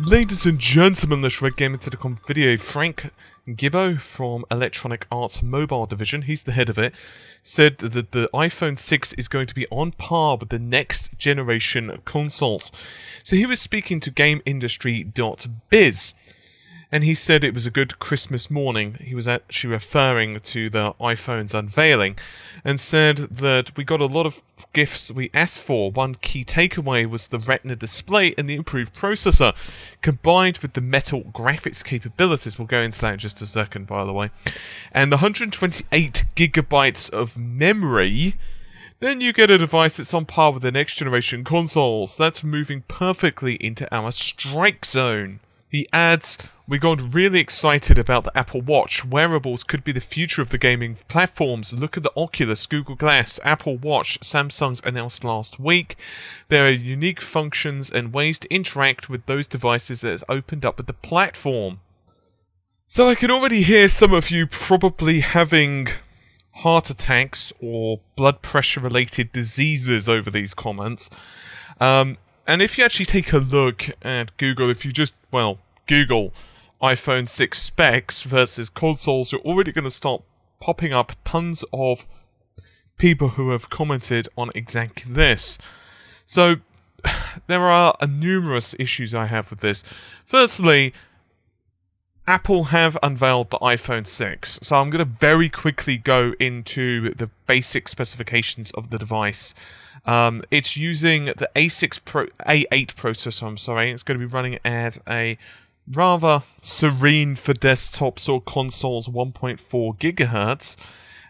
Ladies and gentlemen, let's get into the video. Frank Gibeau from Electronic Arts Mobile Division, he's the head of it, said that the iPhone 6 is going to be on par with the next generation consoles. So he was speaking to GameIndustry.biz, and he said it was a good Christmas morning. He was actually referring to the iPhone's unveiling, and said that we got a lot of gifts we asked for. One key takeaway was the Retina display and the improved processor, combined with the metal graphics capabilities. We'll go into that in just a second, by the way. And the 128 gigabytes of memory. Then you get a device that's on par with the next generation consoles. That's moving perfectly into our strike zone. He adds, we got really excited about the Apple Watch. Wearables could be the future of the gaming platforms. Look at the Oculus, Google Glass, Apple Watch, Samsung's announced last week. There are unique functions and ways to interact with those devices that has opened up with the platform. So I can already hear some of you probably having heart attacks or blood pressure related diseases over these comments. And if you actually take a look at Google, if you just, well, Google iPhone 6 specs versus consoles, you're already going to start popping up tons of people who have commented on exactly this. So, there are numerous issues I have with this. Firstly, Apple have unveiled the iPhone 6, so I'm going to very quickly go into the basic specifications of the device. It's using the A8 processor, I'm sorry. It's going to be running at a rather serene for desktops or consoles 1.4 gigahertz,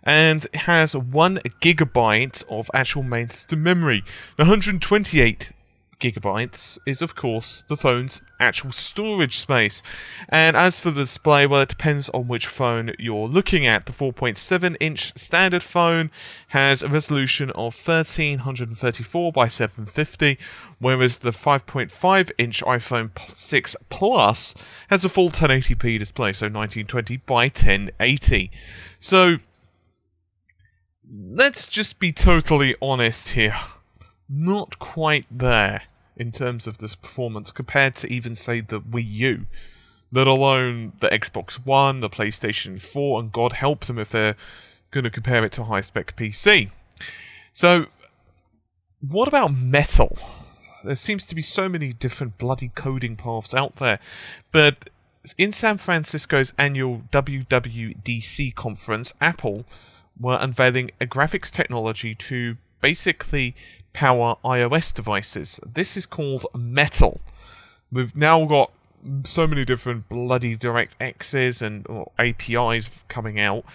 and it has 1 gigabyte of actual main system memory. The 128 gigabytes is, of course, the phone's actual storage space. And as for the display, well, it depends on which phone you're looking at. The 4.7-inch standard phone has a resolution of 1334 by 750, whereas the 5.5-inch iPhone 6 Plus has a full 1080p display, so 1920 by 1080. So, let's just be totally honest here. Not quite there in terms of this performance compared to even, say, the Wii U, let alone the Xbox One, the PlayStation 4, and God help them if they're going to compare it to a high-spec PC. So, what about metal? There seems to be so many different bloody coding paths out there, but in San Francisco's annual WWDC conference, Apple were unveiling a graphics technology to basically power iOS devices. This is called Metal. We've now got so many different bloody DirectXs and APIs coming out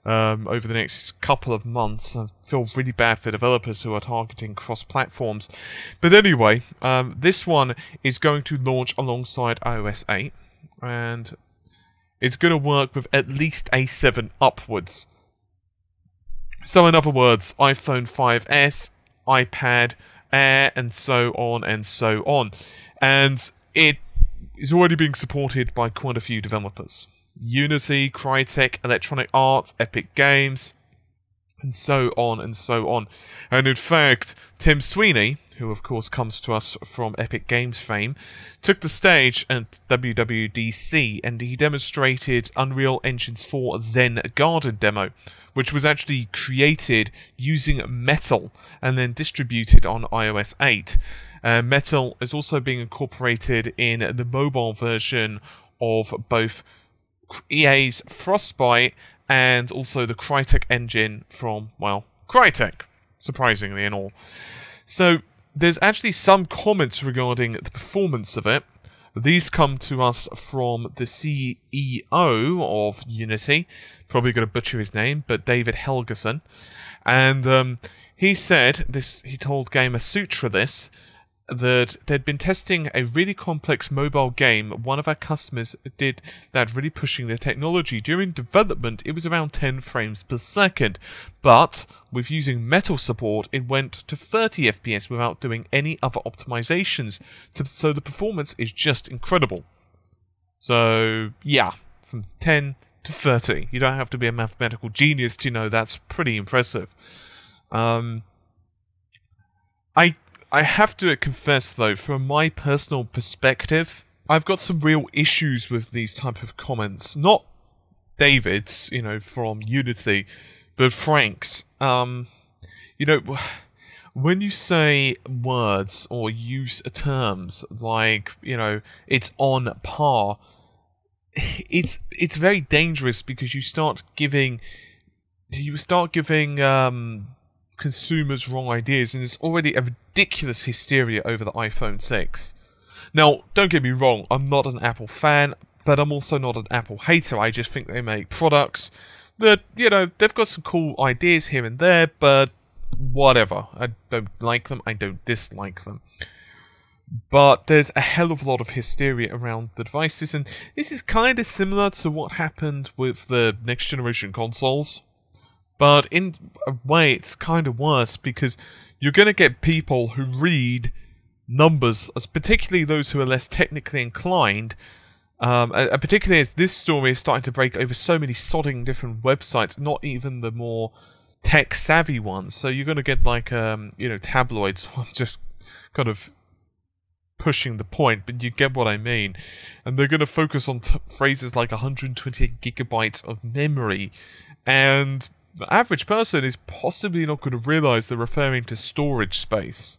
over the next couple of months. I feel really bad for developers who are targeting cross-platforms. But anyway, this one is going to launch alongside iOS 8, and it's going to work with at least A7 upwards. So in other words, iPhone 5S, iPad Air, and so on and so on. And it is already being supported by quite a few developers. Unity, Crytek, Electronic Arts, Epic Games, and so on and so on. And in fact, Tim Sweeney, who of course comes to us from Epic Games fame, took the stage at WWDC and he demonstrated Unreal Engine's 4 Zen Garden demo, which was actually created using Metal and then distributed on iOS 8. Metal is also being incorporated in the mobile version of both EA's Frostbite and also the Crytek engine from, well, Crytek, surprisingly and all. So, there's actually some comments regarding the performance of it. These come to us from the CEO of Unity, probably going to butcher his name, but David Helgeson. And he said, he told Gamer Sutra this, that they'd been testing a really complex mobile game one of our customers did that really pushing the technology. During development, it was around 10 frames per second, but with using Metal support, it went to 30 FPS without doing any other optimizations, so the performance is just incredible. So, yeah, from 10 to 30. You don't have to be a mathematical genius to know that's pretty impressive. I have to confess, though, from my personal perspective, I've got some real issues with these type of comments. Not David's, you know, from Unity, but Frank's. You know, when you say words or use terms like, you know, it's on par, it's very dangerous because you start giving consumers wrong ideas, and there's already a ridiculous hysteria over the iPhone 6. Now, don't get me wrong, I'm not an Apple fan, but I'm also not an Apple hater. I just think they make products that, you know, they've got some cool ideas here and there, but whatever. I don't like them, I don't dislike them. But there's a hell of a lot of hysteria around the devices, and this is kind of similar to what happened with the next generation consoles. But in a way, it's kind of worse, because you're going to get people who read numbers, particularly those who are less technically inclined, particularly as this story is starting to break over so many sodding different websites, not even the more tech-savvy ones. So you're going to get, like, you know, tabloids. I'm just kind of pushing the point, but you get what I mean. And they're going to focus on phrases like 128 gigabytes of memory, and the average person is possibly not going to realize they're referring to storage space.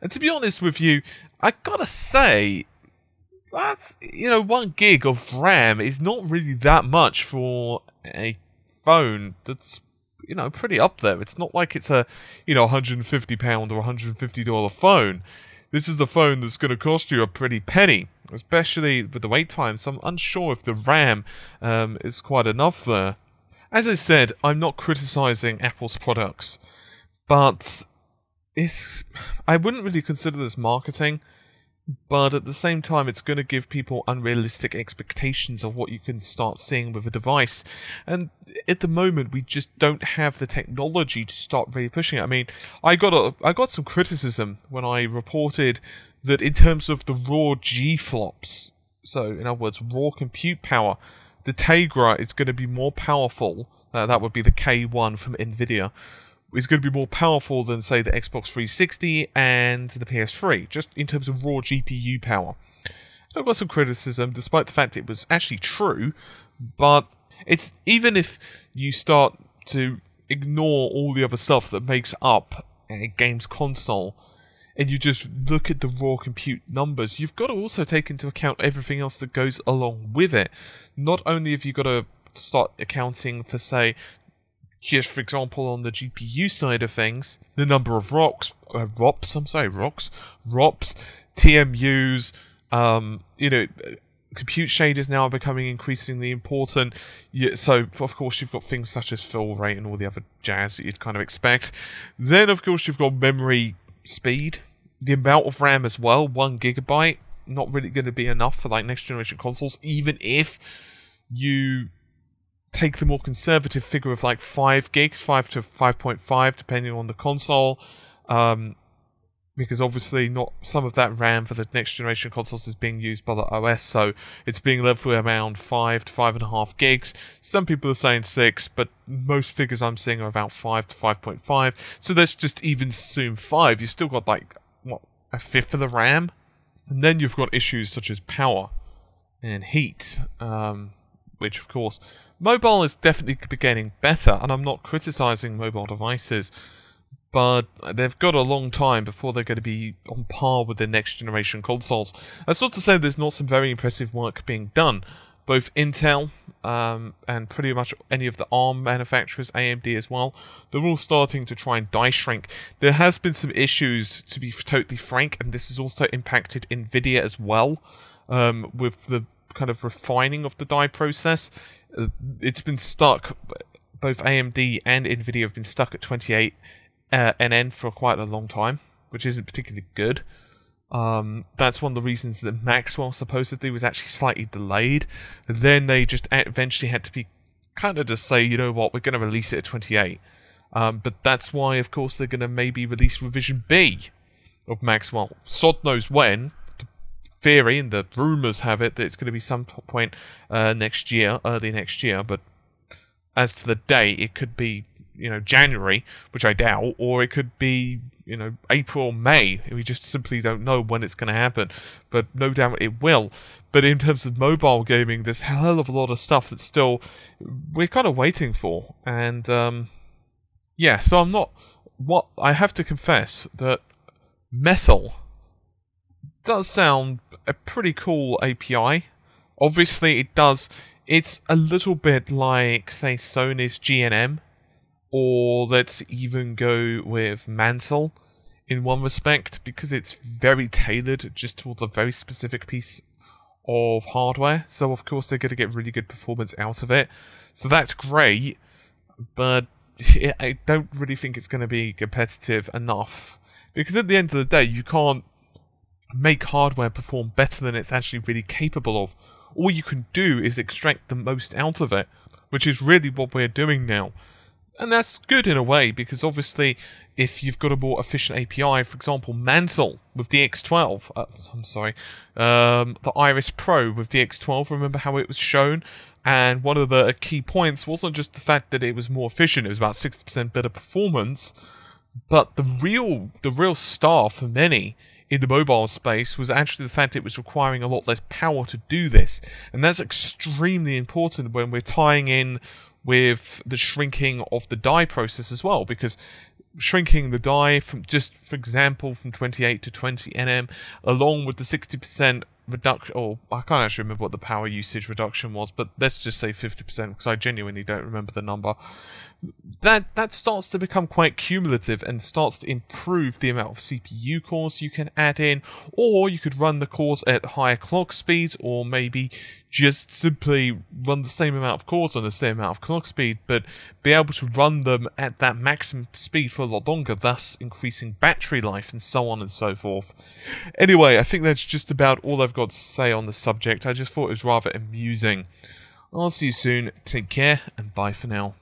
And to be honest with you, I gotta say, that's, you know, 1 gig of RAM is not really that much for a phone that's, you know, pretty up there. It's not like it's a, you know, £150 or $150 phone. This is a phone that's going to cost you a pretty penny, especially with the wait time, so I'm unsure if the RAM is quite enough there. As I said, I'm not criticizing Apple's products, but I wouldn't really consider this marketing, but at the same time it's going to give people unrealistic expectations of what you can start seeing with a device, and at the moment we just don't have the technology to start really pushing it. I mean, I got some criticism when I reported that in terms of the raw G-flops, so in other words raw compute power, the Tegra is going to be more powerful, that would be the K1 from Nvidia, is going to be more powerful than, say, the Xbox 360 and the PS3, just in terms of raw GPU power. So I've got some criticism, despite the fact it was actually true, but it's, even if you start to ignore all the other stuff that makes up a game's console, and you just look at the raw compute numbers, you've got to also take into account everything else that goes along with it. Not only have you got to start accounting for, say, just for example on the GPU side of things, the number of ROPs, TMUs, you know, compute shaders now are becoming increasingly important. So, of course, you've got things such as fill rate and all the other jazz that you'd kind of expect. Then, of course, you've got memory speed, the amount of RAM as well. 1 gigabyte, not really going to be enough for like next generation consoles, even if you take the more conservative figure of like 5 gigs, 5 to 5.5, depending on the console, because obviously not some of that RAM for the next generation consoles is being used by the OS, so it's being left with around 5 to 5.5 gigs. Some people are saying 6, but most figures I'm seeing are about 5 to 5.5, so let's just even assume 5. You've still got like, what, a fifth of the RAM? And then you've got issues such as power and heat, which of course, mobile is definitely getting better, and I'm not criticizing mobile devices, but they've got a long time before they're going to be on par with the next generation consoles. That's not to say there's not some very impressive work being done. Both Intel and pretty much any of the ARM manufacturers, AMD as well, they're all starting to try and die shrink. There has been some issues, to be totally frank, and this has also impacted Nvidia as well, with the kind of refining of the die process. It's been stuck, both AMD and Nvidia have been stuck at 28 NN for quite a long time, which isn't particularly good. That's one of the reasons that Maxwell supposedly was actually slightly delayed. Then they just eventually had to be kind of just say, you know what, we're going to release it at 28. But that's why, of course, they're going to maybe release revision B of Maxwell. Sod knows when. The theory and the rumours have it that it's going to be some point next year, early next year, but as to the date, it could be January, which I doubt, or it could be, April or May. We just simply don't know when it's going to happen, but no doubt it will. But in terms of mobile gaming, there's a hell of a lot of stuff that still we're kind of waiting for, and yeah. So I'm not. What I have to confess that Metal does sound a pretty cool API. Obviously, it does. It's a little bit like, say, Sony's GNM, or let's even go with Mantle in one respect, because it's very tailored just towards a very specific piece of hardware. So, of course, they're going to get really good performance out of it. So that's great, but I don't really think it's going to be competitive enough. Because at the end of the day, you can't make hardware perform better than it's actually really capable of. All you can do is extract the most out of it, which is really what we're doing now. And that's good in a way, because obviously, if you've got a more efficient API, for example, Mantle with DX12, the Iris Pro with DX12, remember how it was shown? And one of the key points wasn't just the fact that it was more efficient, it was about 60% better performance, but the real star for many in the mobile space was actually the fact it was requiring a lot less power to do this. And that's extremely important when we're tying in with the shrinking of the die process as well, because shrinking the die from, just for example, from 28 to 20 nm, along with the 60% reduction, or I can't actually remember what the power usage reduction was, but let's just say 50%, because I genuinely don't remember the number. That starts to become quite cumulative and starts to improve the amount of CPU cores you can add in, or you could run the cores at higher clock speeds, or maybe just simply run the same amount of cores on the same amount of clock speed, but be able to run them at that maximum speed for a lot longer, thus increasing battery life and so on and so forth. Anyway, I think that's just about all I've got to say on the subject. I just thought it was rather amusing. I'll see you soon, take care, and bye for now.